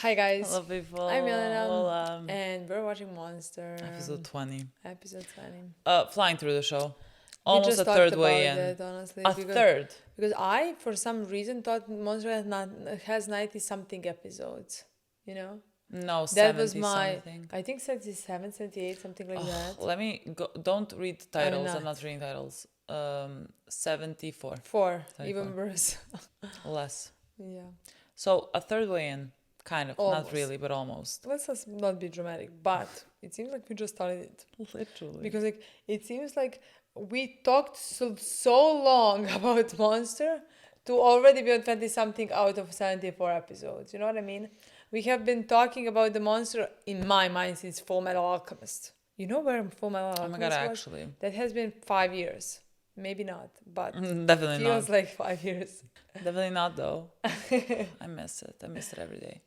Hi guys, Hello people. I'm Milena, Lola. and we're watching Monster. Episode 20. Episode 20. Flying through the show. We Almost just a talked third about way in. it, honestly. A third. Because I, for some reason, thought Monster has 90-something episodes, you know? No, That 70 was my, something. I think 77, 78, something like that. Let me go. Don't read titles. not. I'm not reading titles. 74. 4, 74. even worse. Less. Yeah. So a third way in. Kind of. Almost. Not really, but almost. Let's just not be dramatic, but it seems like we just started it. Literally. Because like it seems like we talked so long about Monster to already be on 20 something out of 74 episodes. You know what I mean? We have been talking about the Monster in my mind since Full Metal Alchemist. You know where Full Metal Alchemist Oh my god, was? actually. That has been 5 years. Maybe not, but Definitely feels not. like 5 years. Definitely not though. I miss it. I miss it every day.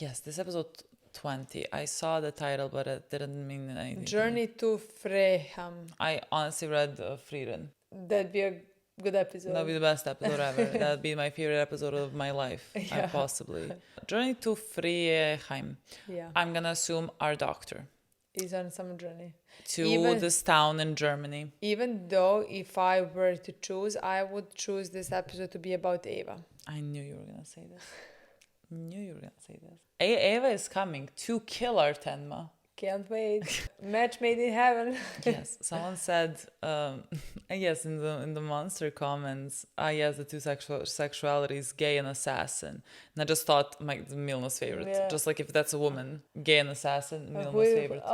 Yes, this episode 20. I saw the title, but it didn't mean anything. Journey to Freyham. I honestly read Frieden. That'd be a good episode. That'd be the best episode ever. That'd be my favorite episode of my life. Yeah. Possibly. Journey to Frieheim. Yeah. I'm gonna assume our doctor. Is on some journey. To this town in Germany. Even though if I were to choose, I would choose this episode to be about Ava. I knew you were gonna say this. Ava is coming to kill our Tenma. Can't wait. Match made in heaven. Yes, someone said, yes, in the monster comments, yes, the two sexualities, gay and assassin. And I just thought, Milena's favorite. Yeah. Just like if that's a woman, gay and assassin, Milena's favorite.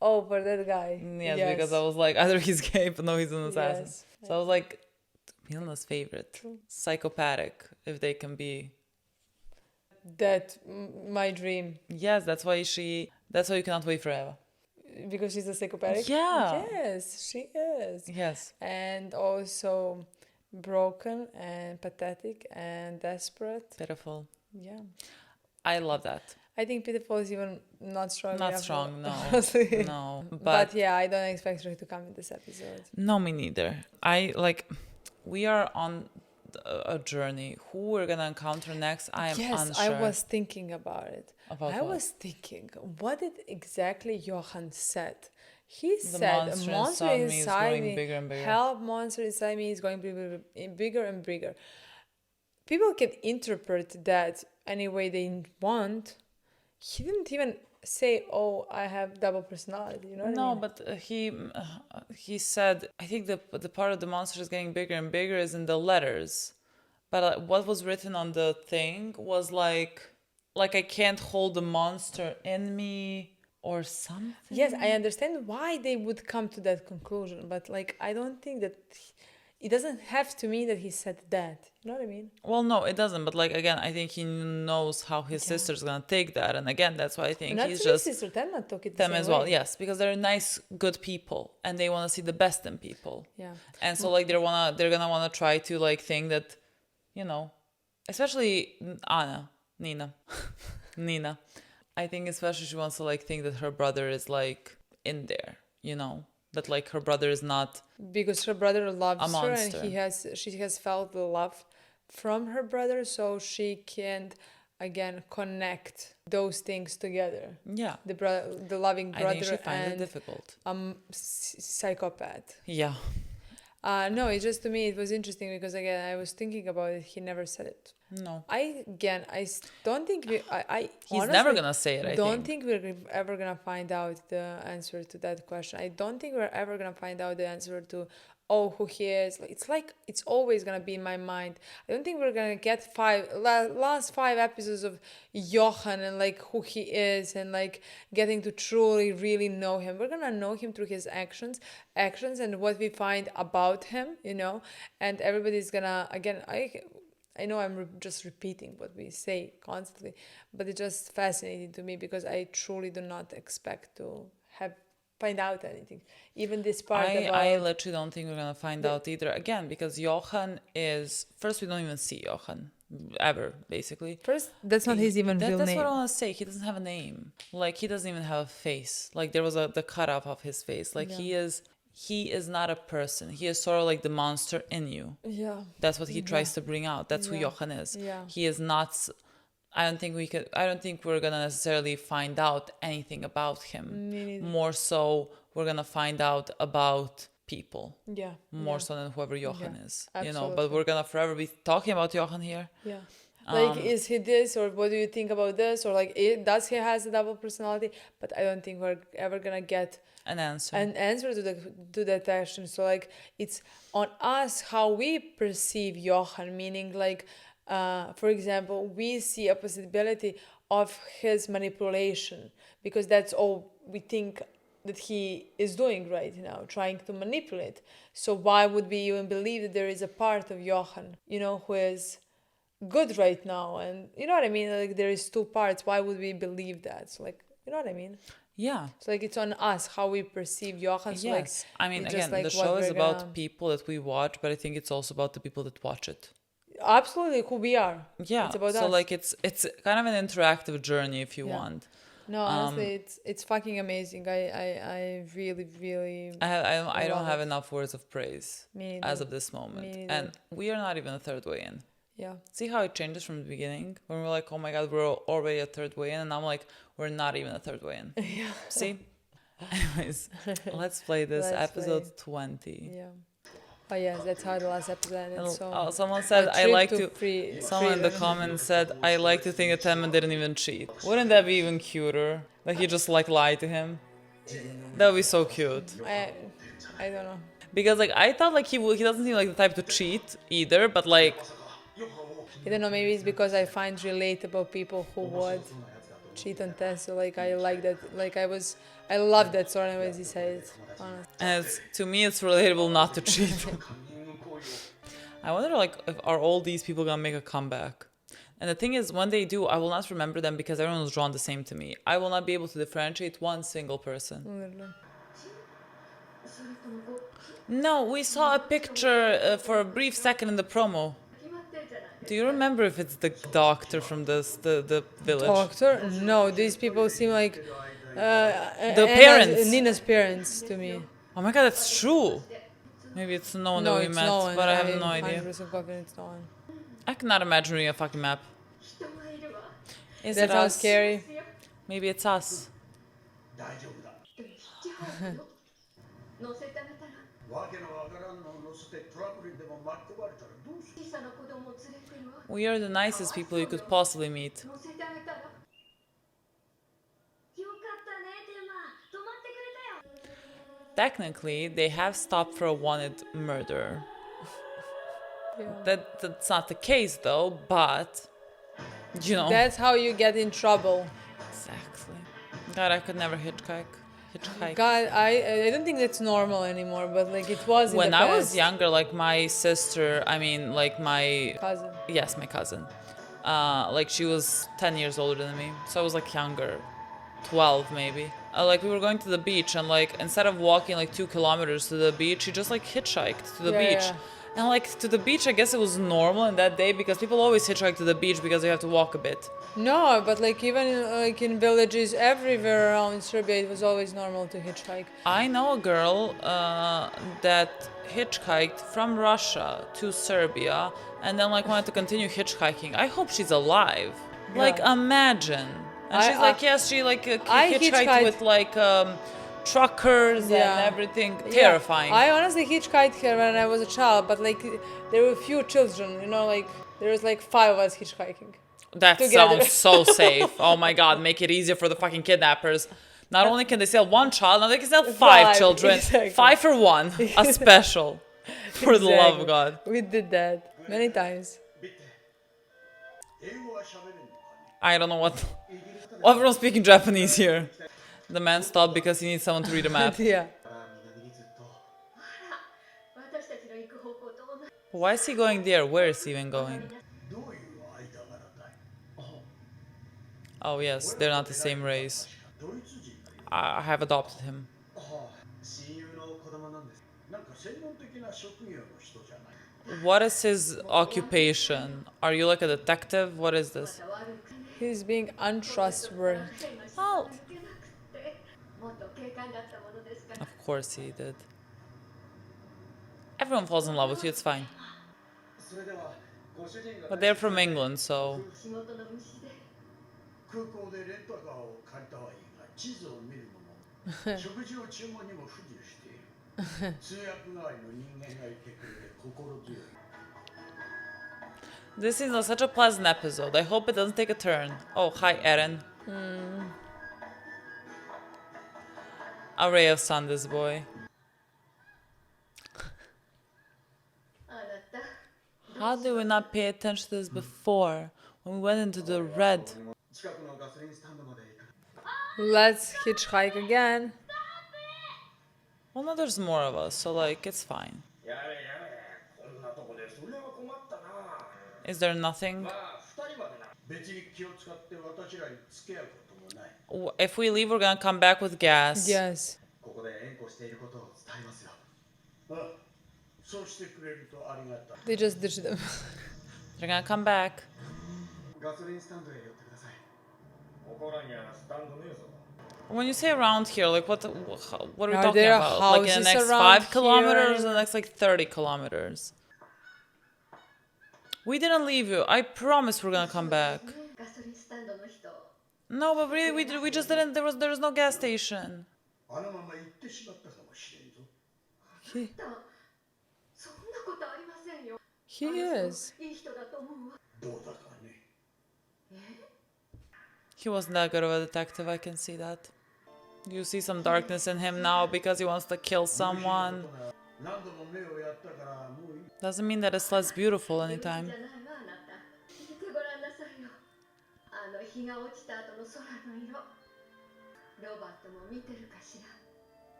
For that guy. Yes, because I was like, either he's gay, but no, he's an assassin. Yes. So I was like, Milena's favorite. True. Psychopathic, if they can be. My dream. Yes, that's why you cannot wait forever. Because she's a psychopathic? Yeah. Yes, she is. Yes. And also broken and pathetic and desperate. Pitiful. Yeah. I love that. I think pitiful is even not strong Not enough. strong, no. Honestly. No. But yeah, I don't expect her to come in this episode. No, me neither. We are on a journey. Who we're gonna encounter next, I am unsure. I was thinking about it. I was thinking, what did exactly Johan said? He The said, monster a monster inside me is inside growing me, bigger and bigger. help, monster inside me is going bigger and bigger. People can interpret that any way they want. He didn't even say, "Oh, I have double personality." You know what I mean? But he said, I think the part of the monster is getting bigger and bigger is in the letters. But what was written on the thing was like I can't hold the monster in me or something. Yes, I understand why they would come to that conclusion, but I don't think that it doesn't have to mean that he said that. You know what I mean? Well, no, it doesn't. But again, I think he knows how his sister's gonna take that, and again, that's why I think Not he's his just sister Tenma took it them the same as well. way. Yes, because they're nice, good people, and they want to see the best in people. Yeah. And so they're gonna wanna try to think that, especially Nina. I think especially she wants to think that her brother is in there, that her brother is not Because her brother loves a her monster. and she has felt the love from her brother, so she can't again connect those things together. Yeah. The loving brother I think she finds it and difficult. psychopath. Yeah. No, it's just to me it was interesting because again I was thinking about it. He never said it. No. I don't think he's honestly, never gonna say it. I don't think we're ever gonna find out the answer to that question. I don't think we're ever gonna find out the answer to who he is. It's always gonna be in my mind. I don't think we're gonna get last 5 episodes of Johan and who he is and getting to truly really know him. We're gonna know him through his actions and what we find about him, and everybody's gonna again I know I'm just repeating what we say constantly, but it's just fascinating to me because I truly do not expect to find out anything. Even this part I literally don't think we're gonna find out either. Again, because Johan is first we don't even see Johan ever basically. First, that's not his even real that's name. What I want to say. He doesn't have a name. He doesn't even have a face. There was the cutoff of his face. He is not a person. He is sort of the monster in you. Yeah. That's what he tries to bring out. That's who Yeah. Johan is. Yeah. He is not I don't think we're gonna necessarily find out anything about him. Me neither. More so, we're gonna find out about people. Yeah. More Yeah. so than whoever Johan Yeah, is. But absolutely. we're gonna forever be talking about Johan here. Yeah. Like, Um, is he this, or what do you think about this, or like, does he has a double personality? But I don't think we're ever gonna get an answer. an answer to that question. So like, it's on us how we perceive Johan. Meaning, like, for example, we see a possibility of his manipulation because that's all we think that he is doing right now, trying to manipulate. So why would we even believe that there is a part of Johan, who is good right now? And you know what I mean? Like, there is two parts. Why would we believe that? So like, you know what I mean? Yeah. So like, it's on us how we perceive Johan. So like, Yes. I mean, it's again, just like the what show is we're about gonna people that we watch, but I think it's also about the people that watch it. absolutely who we are. Yeah. It's about So us. like, it's kind of an interactive journey if you Yeah. want. No, honestly, it's fucking amazing. I really, really. I don't love have it. enough words of praise Me as neither. of this moment. Me And neither. we are not even a third way in. Yeah. See how it changes from the beginning? When we're like, oh my god, we're already a third way in, and I'm like, we're not even a third way in. Yeah. See? Anyways, let's play this Let's episode 20. Yeah. Oh yes, that's how the last episode ended. So Someone said, a I trip like to to. free. Someone in the freedom. comments said, I like to think that Tenma didn't even cheat. Wouldn't that be even cuter? Like, you just like lied to him? That would be so cute. I don't know. Because, like, I thought, like, he doesn't seem like the type to cheat either, but, like, I don't know. Maybe it's because I find relatable people who would cheat on tests. So like, I like that. Like, I love that sort of as he said it. Honestly. and to me, it's relatable not to cheat. I wonder, like, are all these people gonna make a comeback? And the thing is, when they do, I will not remember them because everyone was drawn the same to me. I will not be able to differentiate one single person. Literally. No, we saw a picture for a brief second in the promo. Do you remember if it's the doctor from the village? Doctor? No, these people seem like The parents. Nina's parents to me. Oh my god, that's true. Maybe it's no one No, that we it's met, no one. but I have no I'm idea. 100% confident it's no one. I cannot imagine reading a fucking map. Is That it sounds us? scary. Maybe it's us. We are the nicest people you could possibly meet. Technically, they have stopped for a wanted murderer. Yeah. That's not the case though, but you know. That's how you get in trouble. Exactly. God, I could never hitchhike. God, I don't think that's normal anymore, but like it was in When the I past. was younger, like my sister, I mean, like my Cousin. yes, my cousin. Like she was 10 years older than me, so I was like younger, 12 maybe. Like we were going to the beach, and like instead of walking like 2 kilometers to the beach, she just like hitchhiked to the Yeah, beach. yeah. And like to the beach, I guess it was normal in that day because people always hitchhike to the beach because you have to walk a bit. No, but like even in villages everywhere around Serbia, it was always normal to hitchhike. I know a girl that hitchhiked from Russia to Serbia and then like wanted to continue hitchhiking. I hope she's alive. Like Yeah. imagine. And she's like, yes, she like I hitchhiked hitchhiked- with like truckers Yeah. and everything. Terrifying. Yeah. I honestly hitchhiked here when I was a child, but like there were few children, like there was like 5 of us hitchhiking. That together. sounds so safe. Oh my god, make it easier for the fucking kidnappers. Not only can they sell 1 child, now they can sell 5 5, children. exactly. 5 for 1. A special. For the love of God. We did that many times. I don't know what. Everyone's speaking Japanese here. The man stopped because he needs someone to read a map. Yeah. Why is he going there? Where is he even going? Oh yes, they're not the same race. I have adopted him. What is his occupation? Are you like a detective? What is this? He's being untrustworthy. Oh. Of course he did. Everyone falls in love with you, it's fine. But they're from England, so This is such a pleasant episode. I hope it doesn't take a turn. Oh, hi, Eren. A ray of sun, this boy. How did we not pay attention to this before? When we went into the red. Let's hitchhike again. Well, no, there's more of us, so like, it's fine. Is there nothing? If we leave, we're gonna come back with gas. Yes. They just ditched them. They're gonna come back. When you say around here, like what are we Are talking there about? Like in the houses next around 5 kilometers, here? or the next like 30 kilometers? We didn't leave you. I promise we're gonna come back. No, but really, we just didn't. There was no gas station. He is. He wasn't that good of a detective. I can see that. You see some darkness in him now because he wants to kill someone. Doesn't mean that it's less beautiful anytime.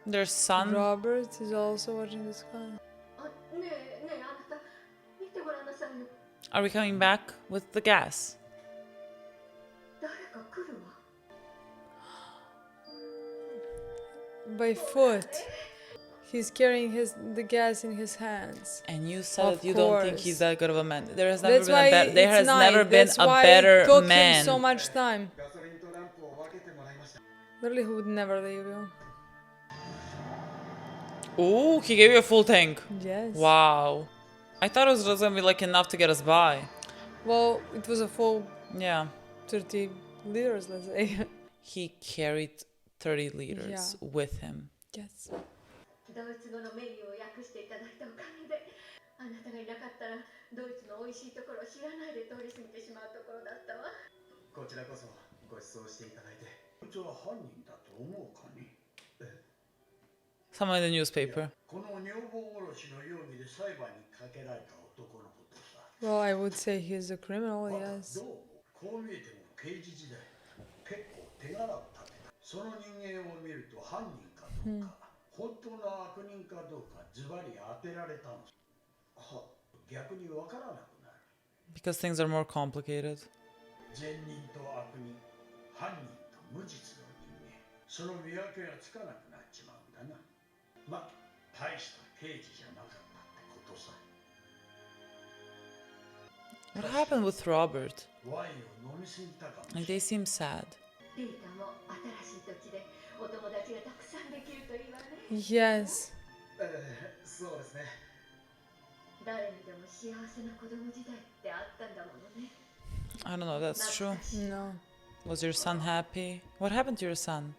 Their son. Robert is also watching the sky. Are we coming back with the gas? By foot. He's carrying the gas in his hands. And you said Of that you don't think course. he's that good of a man. There has never That's been why a better. There it's has night. never been That's a why better it took man. him so much time. Literally, he would never leave you. Ooh, he gave you a full tank. Yes. Wow. I thought it was just gonna be like enough to get us by. Well, it was a full Yeah. 30 liters, let's say. He carried 30 liters with him. Yes. ドイツ語のメニューを訳していただいたおかげで、あなたがいなかったらドイツの美味しいところを知らないで通り過ぎてしまうところだったわ。こちらこそご馳走していただいて、こいつは犯人だと思うかね。Someone in the newspaper. この女房殺しの容疑で裁判にかけられた男のことさ。Well, I would say he's a criminal, yes. どうもこう見えても刑事時代結構手柄を立てた。その人間を見ると犯人かどうか。本当の悪人かどうかズバリ当てられたの。逆にわからなくなる。Because things are more complicated. 善人と悪人、犯人と無実の人間、その見分けがつかなくなっちまうんだな。まあ、大した刑事じゃなかったってことさ。What happened with Robert? ワインを飲みすぎたかもしれない。Like they seem sad. データも新しい土地でお友達がたくさんできるといいわね。Yes. そうですね。誰にでも幸せな子供時代ってあったんだものね。I don't know, that's true. No. Was your son happy? What happened to your son?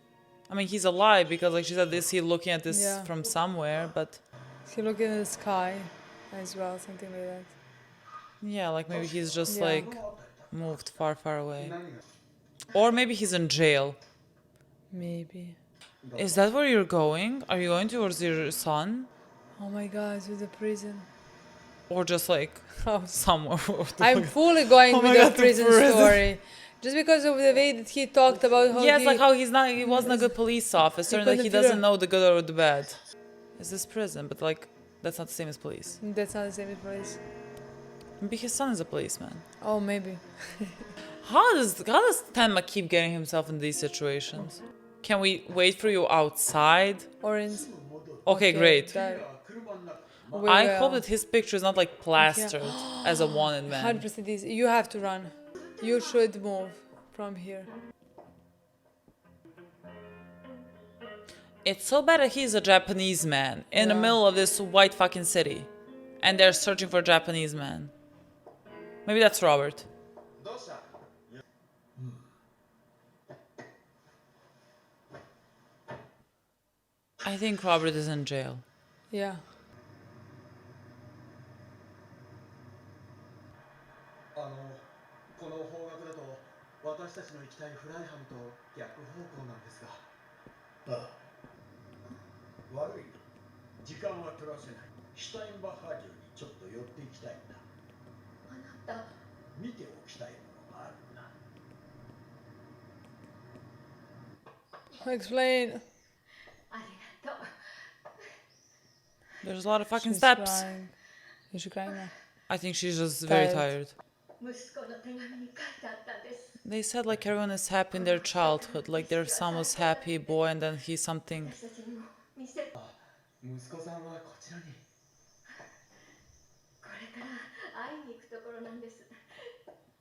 I mean, he's alive because, like she said, is he looking at this Yeah. from somewhere? But He looking at the sky as well, something like that. yeah, like maybe he's just Yeah. like moved far, far away. Or maybe he's in jail. Maybe. Is that where you're going? Are you going towards your son? Oh my god, to the prison. Or just like Oh, somewhere? I'm fully going Oh my with God, the to prison prison. story. Just because of the way that he talked about how Yes, he... like how he wasn't a good police officer and like he couldn't doesn't figure- know the good or the bad. Is this prison? But like that's not the same as police. That's not the same place. Maybe his son is a policeman. Oh, maybe. How does Tenma keep getting himself in these situations? Can we wait for you outside? Or in... Okay, great. We I will. hope that his picture is not like plastered as a wanted man. 100% is. You have to run. You should move from here. It's so bad that he's a Japanese man in the Yeah. middle of this white fucking city. And they're searching for a Japanese man. Maybe that's Robert. どうした I think Robert is in jail. Yeah. この方角だと私たちの行きたいフライハムと逆方向なんですが。ああ、悪いな。時間は取らせない。シュタインバッハ城にちょっと寄っていきたいんだ。あなた、見ておきたいものがあるんだ。Explain. ありがとう。 There's a lot of fucking She's steps. crying. Is she crying now? I think she's just very tired. 息子の手紙に書いてあったんです。 They said like everyone is happy in their childhood, like their son was happy boy and then he's something. 私たちにも見せ。息子さんはこちらに。これから会いに行くところなんです。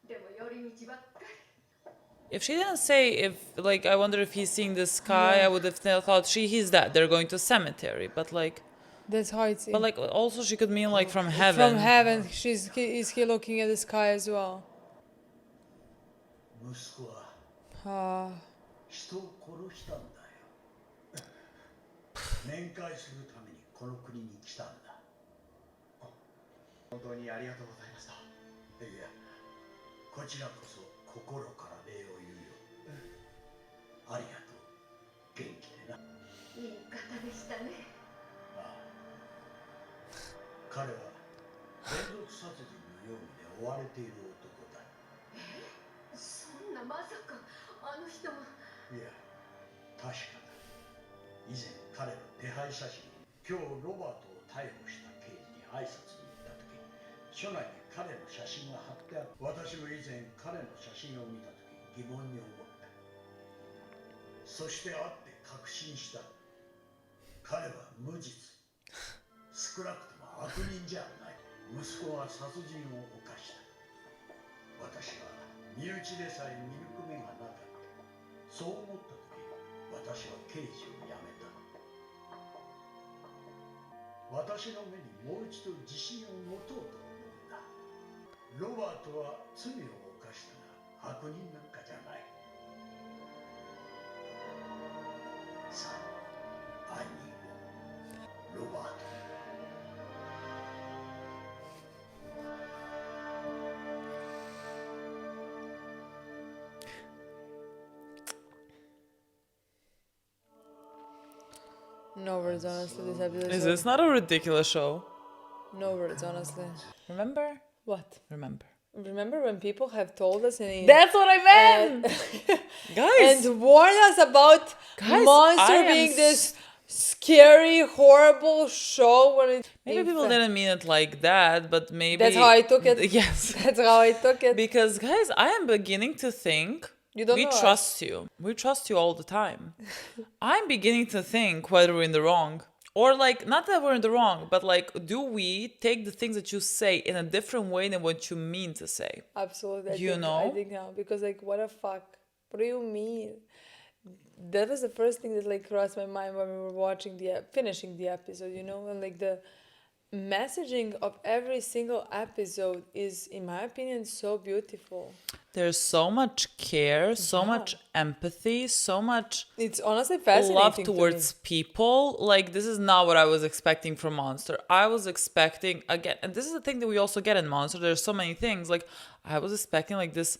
でも寄り道ばっかり。 If she didn't say if like I wonder if he's seeing the sky, I would have thought he's dead. They're going to cemetery, but like But like also she could mean like from heaven. From heaven, is he looking at the sky as well? 息子は Ah, 人を殺したんだよ。面会するためにこの国に来たんだ。本当にありがとうございました。いや、こちらこそ心から礼を言うよ。ありがとう。元気でな。いい方でしたね。ああ、彼は連続殺人の容疑で追われている男だ。そんな、まさかあの人が。いや、確かだ。以前彼の手配写真、今日ロバートを逮捕した刑事に挨拶に行った時、署内に彼の写真が貼ってあって、私も以前彼の写真を見た時疑問に思った。そして会って確信した。彼は無実。少なくとも悪人じゃない。息子は殺人を犯した。私は身内でさえ見抜く目がなかった。そう思った時、私は刑事を辞めた。私の目にもう一度自信を持とうと思うんだ。ロバートは罪を犯したが悪人なんかじゃない。さあ、会いに行こう。ロバート。no words, honestly. This episode Is is this not a ridiculous show? no words, honestly. Remember? What? Remember. Remember when people have told us That's what I meant! Guys! and warned us about Guys, Monster I am being this scary, horrible show when it. Maybe people didn't mean it like that, but maybe... That's how I took it. Yes. That's how I took it. Because, guys, I am beginning to think You don't we know us. trust you. We trust you all the time. I'm beginning to think whether we're in the wrong. Or, like, not that we're in the wrong, but, like, do we take the things that you say in a different way than what you mean to say? Absolutely. You know? I think now. Because, like, what the fuck? What do you mean? That was the first thing that, like, crossed my mind when we were watching finishing the episode, you know? And, like, the messaging of every single episode is, in my opinion, so beautiful. There's so much care, so much empathy, so much It's honestly fascinating love to towards people. Like, this is not what I was expecting from Monster. I was expecting, again, and this is the thing that we also get in Monster. There's so many things. Like, I was expecting, like, this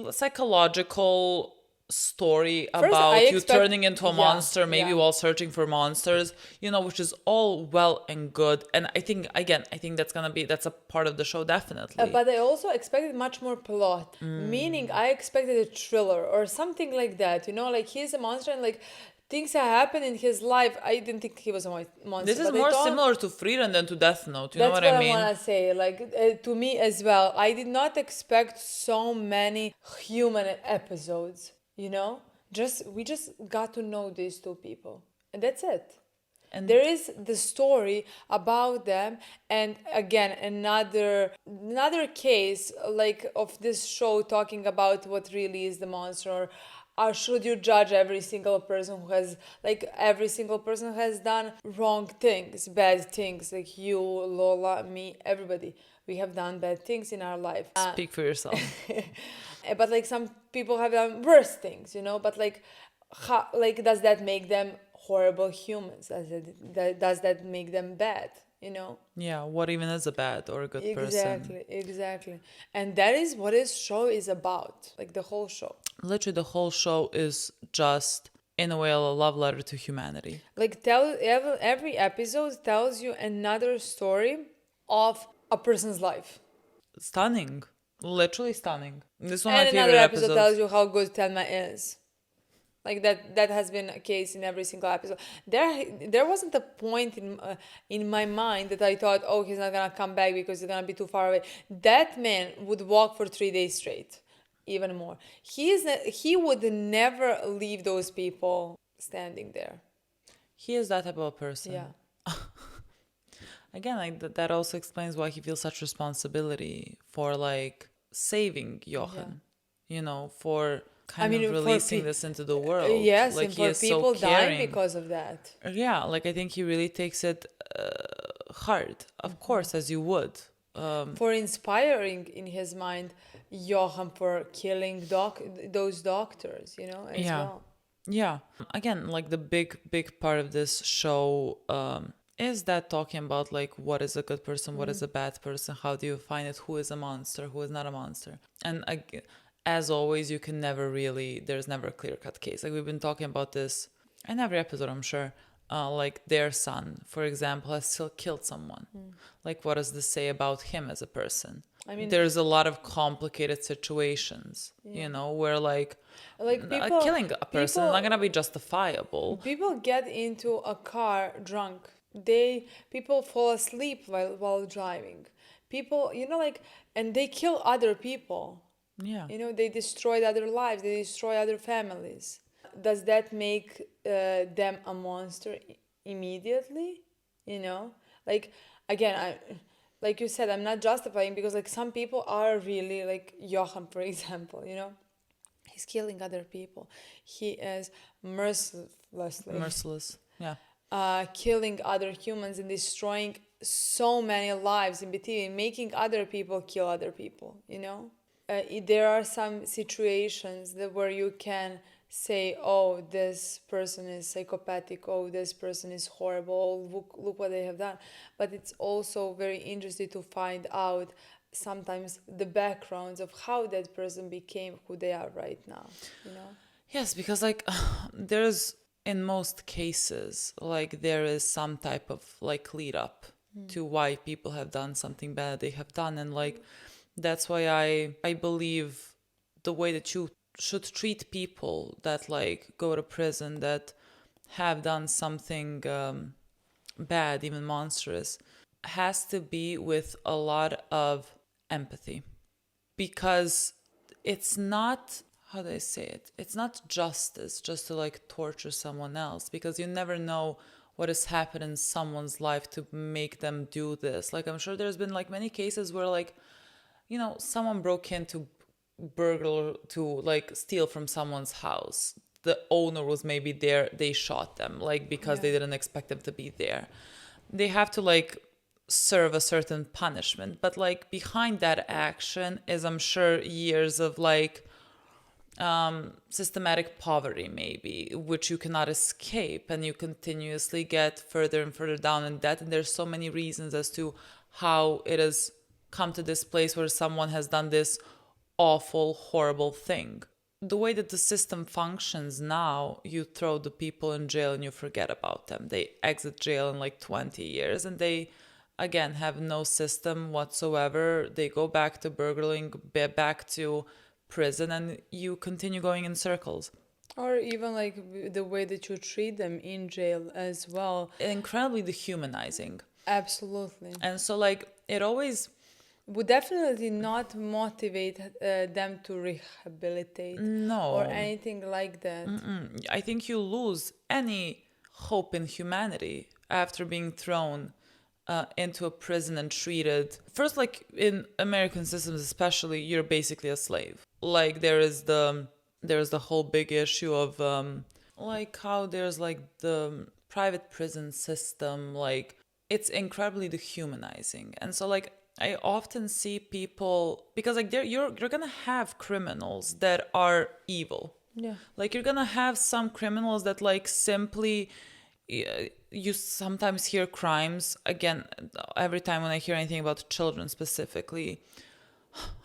psychological story about you turning into a monster, maybe while searching for monsters, you know, which is all well and good. And I think, again, that's a part of the show, definitely. But I also expected much more plot, meaning I expected a thriller or something like that, you know, like he's a monster and like things that happen in his life. I didn't think he was a monster. This is more similar to Freedom than to Death Note, you know what I mean? That's what I want to say, like to me as well. I did not expect so many human episodes. You know, we just got to know these two people, and that's it. And there is the story about them, and again another case like of this show talking about what really is the monster, or should you judge every single person who has done wrong things, bad things, like you, Lola, me, everybody. we have done bad things in our life. Speak for yourself. But like some people have done worse things, you know. But like, how, like, does that make them horrible humans? Does that make them bad? You know. Yeah, what even is a bad or a good person? Exactly. And that is what this show is about. Like the whole show. Literally, the whole show is just, in a way, a love letter to humanity. Like every episode tells you another story of a person's life. Stunning. Literally stunning. This is one of And my another favorite episode episodes. tells you how good Tenma is. Like that has been a case in every single episode. There wasn't a point in my mind that I thought, oh, he's not gonna come back because he's gonna be too far away. That man would walk for 3 days straight, even more. He would never leave those people standing there. He is that type of a person. Yeah. Again, like that also explains why he feels such responsibility for like saving Jochen. You know, for kind of releasing this into the world. Yes, like and he for is people so caring. dying because of that. Yeah, like I think he really takes it hard, of course, as you would. For inspiring in his mind Johan for killing those doctors, you know, as well. Yeah. Again, like the big part of this show is that talking about like what is a good person, what is a bad person, how do you find it, who is a monster, who is not a monster. And as always, you can never really, there's never a clear-cut case. Like we've been talking about this in every episode, I'm sure. Like their son, for example, has still killed someone. Like what does this say about him as a person? I mean, there's a lot of complicated situations, you know, where like people, killing a person is not gonna be justifiable. People get into a car drunk. People fall asleep while driving. People, you know, like, and they kill other people. Yeah. You know, they destroy other lives. They destroy other families. Does that make them a monster immediately? You know, like, again, like you said, I'm not justifying, because like some people are really, like Johan, for example, you know, he's killing other people. He is Merciless. Yeah. Killing other humans and destroying so many lives in between, making other people kill other people, you know. There are some situations where you can say, oh, this person is psychopathic, oh, this person is horrible, look what they have done. But it's also very interesting to find out sometimes the backgrounds of how that person became who they are right now, you know. Yes, because like there's, in most cases, like there is some type of like lead up to why people have done something bad they have done. And like that's why I believe the way that you should treat people that like go to prison, that have done something bad, even monstrous, has to be with a lot of empathy. Because it's not, how do I say it? It's not justice just to like torture someone else, because you never know what has happened in someone's life to make them do this. Like I'm sure there's been like many cases where like, you know, someone broke into burglar to like steal from someone's house. The owner was maybe there, they shot them like because they didn't expect them to be there. They have to like serve a certain punishment, but like behind that action is, I'm sure, years of like systematic poverty maybe, which you cannot escape, and you continuously get further and further down in debt. And there's so many reasons as to how it has come to this place where someone has done this awful, horrible thing. The way that the system functions now, you throw the people in jail and you forget about them. They exit jail in like 20 years and they, again, have no system whatsoever. They go back to burgling, back to prison, and you continue going in circles. Or even like the way that you treat them in jail as well. Incredibly dehumanizing. Absolutely. And so like it always would definitely not motivate them to rehabilitate or anything like that. I think you lose any hope in humanity after being thrown into a prison and treated. First, like in American systems especially, you're basically a slave. Like there's the whole big issue of like how there's like the private prison system, like it's incredibly dehumanizing. And so like I often see people, because like you're gonna have criminals that are evil. Yeah. Like you're gonna have some criminals that like simply, you sometimes hear crimes again. Every time when I hear anything about children specifically,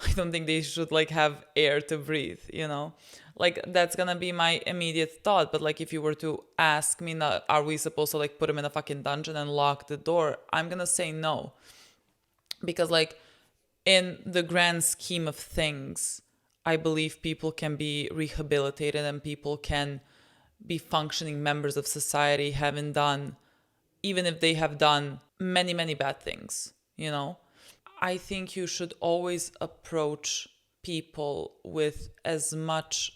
I don't think they should like have air to breathe, you know? Like that's gonna be my immediate thought. But like if you were to ask me, not, are we supposed to like put him in a fucking dungeon and lock the door? I'm gonna say no. Because like in the grand scheme of things, I believe people can be rehabilitated and people can be functioning members of society, having done, even if they have done many, many bad things, you know? I think you should always approach people with as much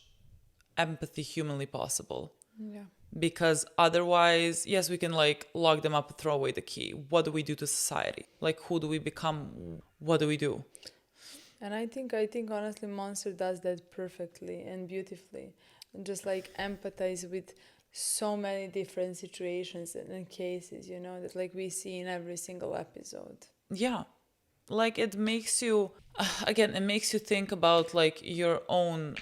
empathy humanly possible. Yeah. Because otherwise, yes, we can like lock them up, throw away the key. What do we do to society? Like, who do we become? What do we do? And I think honestly, Monster does that perfectly and beautifully, and just like empathize with so many different situations and cases, you know, that like we see in every single episode. Yeah. Like it makes you, again, it makes you think about like your own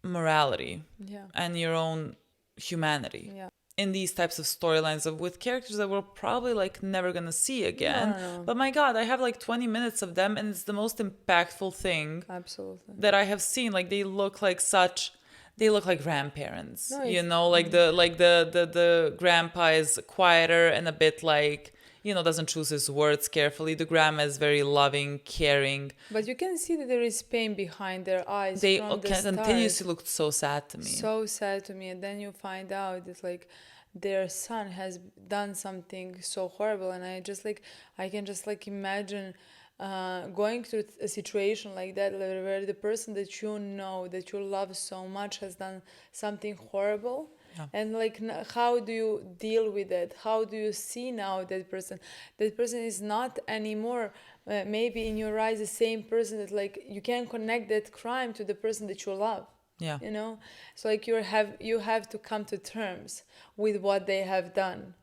morality Yeah. and your own humanity. Yeah. In these types of storylines of with characters that we're probably like never gonna see again. No. But my god, I have like 20 minutes of them and it's the most impactful thing Absolutely. that I have seen. Like they look like grandparents. No, you it's- know, like the grandpa is quieter and a bit like, you know, doesn't choose his words carefully. The grandma is very loving, caring. But you can see that there is pain behind their eyes. They from the continuously start. looked so sad to me. So sad to me, and then you find out that like their son has done something so horrible, and I can just like imagine going through a situation like that where the person that you know, that you love so much, has done something horrible. Yeah. And like how do you deal with it? How do you see now that person is not anymore maybe in your eyes the same person, that like you can connect that crime to the person that you love. Yeah. You know, so like you have to come to terms with what they have done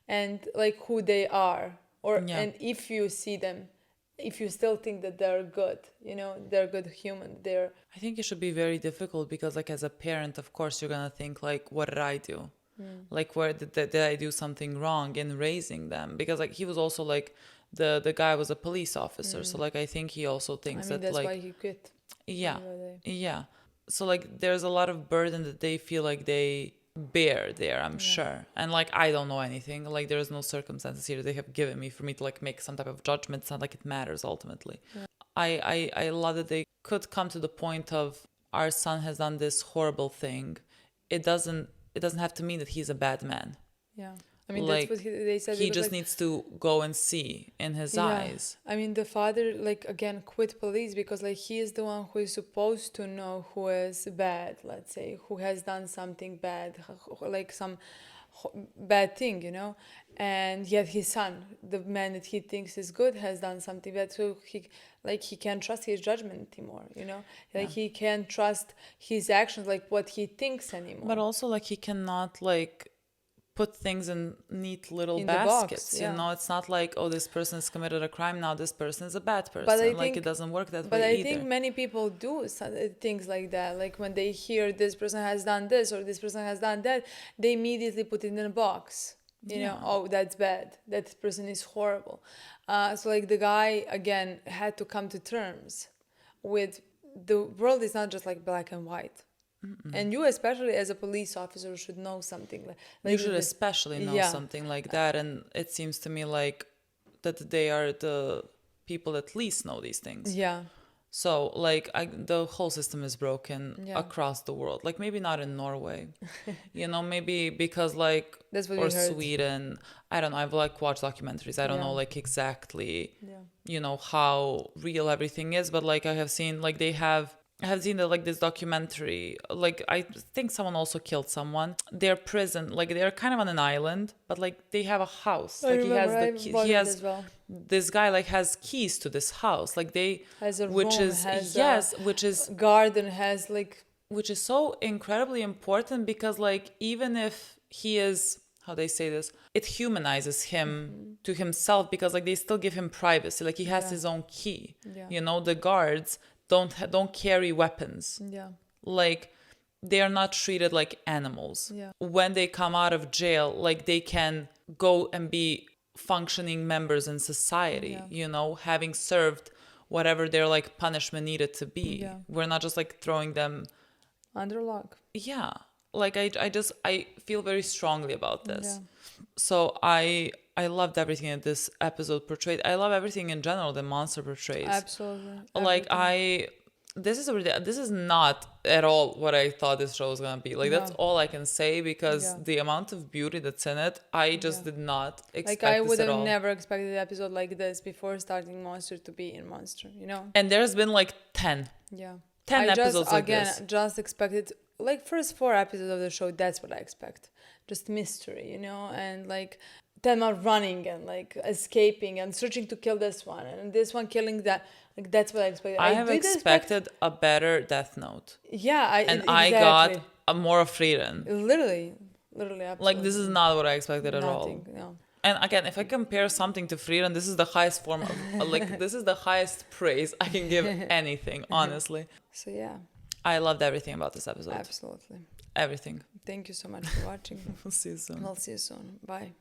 and like who they are, or Yeah. and if you see them, if you still think that they're good, you know, they're good human, they're I think it should be very difficult because, like, as a parent, of course, you're gonna think, like, what did I do? Like, where did I do something wrong in raising them? Because, like, he was also like the guy was a police officer, so like I think he also thinks that that's like why he quit. yeah, Anyway. yeah. So like there's a lot of burden that they feel like they bear there, I'm sure. And like I don't know anything. Like there's no circumstances here they have given me for me to like make some type of judgment. It's not like it matters ultimately. Yeah. I love that they could come to the point of our son has done this horrible thing. It doesn't have to mean that he's a bad man. Yeah. I mean, Like, that's what they said. He It was just like, needs to go and see in his eyes. I mean, the father, like, again, quit police because, like, he is the one who is supposed to know who is bad, let's say, who has done something bad, like some bad thing, you know? And yet his son, the man that he thinks is good, has done something bad. So he can't trust his judgment anymore, you know? Like, he can't trust his actions, like, what he thinks anymore. But also, like, he cannot, like, put things in neat little In the box, baskets. yeah. You know, it's not like, oh, this person has committed a crime, now this person is a bad person. But I like, think- it doesn't work that But way I either. think many people do things like that. Like when they hear this person has done this or this person has done that, they immediately put it in a box. You know, oh, that's bad. That person is horrible. So like the guy, again, had to come to terms with the world is not just like black and white. And you, especially as a police officer, should know something like You should this. especially know Yeah. something like that. And it seems to me like that they are the people that least know these things. Yeah. So, like, the whole system is broken Yeah. across the world. Like, maybe not in Norway, you know, maybe because, like, That's what or we heard. Sweden. I don't know. I've, like, watched documentaries. I don't Yeah. know, like, exactly, Yeah. you know, how real everything is. But, like, I have seen, like, I have seen that, like, this documentary, like, I think someone also killed someone. Their prison, like, they're kind of on an island, but, like, they have a house. Like, he has as well. this guy like has keys to this house, like they Has a which room, is has yes which is garden, has like so incredibly important because like even if he is how they say this, it humanizes him to himself, because like they still give him privacy. Like he has his own key. Yeah. You know, the guards don't carry weapons. Yeah. Like they are not treated like animals. Yeah. When they come out of jail, like they can go and be functioning members in society, you know, having served whatever their like punishment needed to be. Yeah. We're not just like throwing them Under lock. yeah, like I feel very strongly about this. Yeah. So I loved everything that this episode portrayed. I love everything in general that Monster portrays. Absolutely. Like Everything. this is not at all what I thought this show was gonna be. Like that's No. all I can say, because Yeah. the amount of beauty that's in it, I just Yeah. did not expect Like I this would at have all. never expected an episode like this before starting Monster to be in Monster, you know? And there's been like 10 Yeah. 10 I episodes just, like again, this. just expected, like, first 4 episodes of the show, that's what I expect. Just mystery, you know? And, like, Tenma running and, like, escaping and searching to kill this one and this one killing that. Like, that's what I expected. I have did expected a better Death Note. Yeah, And I got a more of Frieren. Literally, absolutely. Like, this is not what I expected at all. Nothing, no. And again, if I compare something to Frieren, this is the highest form of, like, this is the highest praise I can give anything, honestly. So, yeah, I loved everything about this episode. absolutely. Everything. Thank you so much for watching. We'll see you soon. We'll see you soon. Bye.